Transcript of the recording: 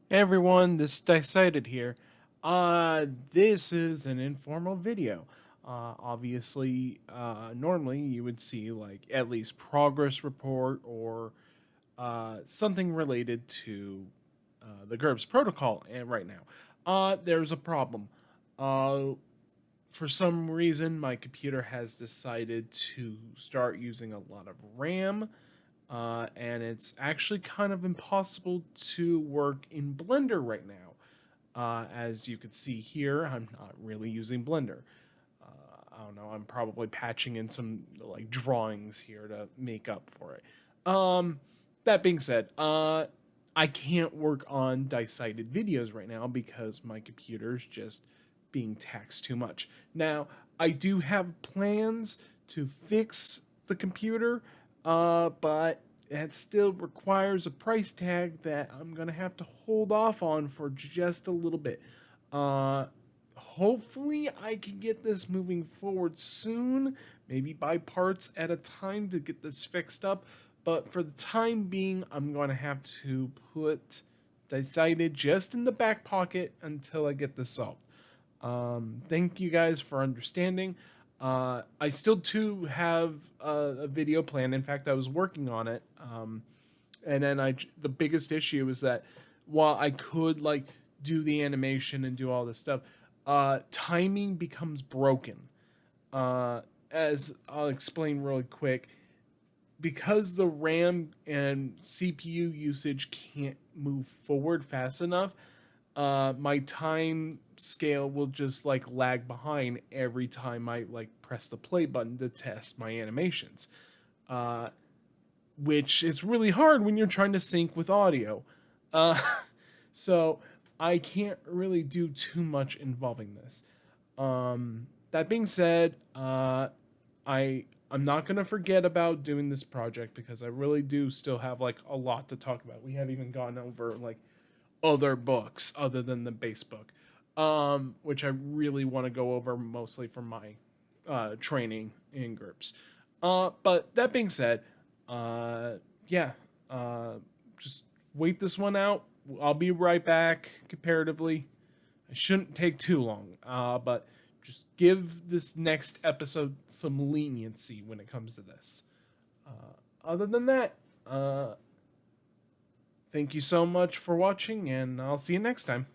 Hey everyone, this is Decided here. This is an informal video. Obviously, normally you would see like at least progress report or something related to the GURPS Protocol. And right now, there's a problem. Uh, for some reason, my computer has decided to start using a lot of RAM, and it's actually kind of impossible to work in Blender right now. As you can see here, I'm not really using Blender. I don't know, I'm probably patching in some like drawings here to make up for it. Um, that being said, I can't work on dicited videos right now because my computer's just being taxed too much. Now, I do have plans to fix the computer, but that still requires a price tag that I'm gonna have to hold off on for just a little bit. Uh, Hopefully, I can get this moving forward soon. Maybe buy parts at a time to get this fixed up. But for the time being, I'm going to have to put Decided just in the back pocket until I get this solved. Thank you guys for understanding. I still too have a video plan. In fact, I was working on it. And then the biggest issue is that while I could like do the animation and do all this stuff, timing becomes broken. As I'll explain really quick, because the RAM and CPU usage can't move forward fast enough, my time scale will just like lag behind every time I like press the play button to test my animations. Uh, which is really hard when you're trying to sync with audio. Uh, so I can't really do too much involving this. That being said, I'm not gonna forget about doing this project because I really do still have like a lot to talk about. We haven't even gone over like other books other than the base book, which I really want to go over mostly for my training in GURPS. But that being said, uh, yeah, uh, just wait this one out. I'll be right back. Comparatively, it shouldn't take too long, but just give this next episode some leniency when it comes to this. Other than that, uh, thank you so much for watching, and I'll see you next time.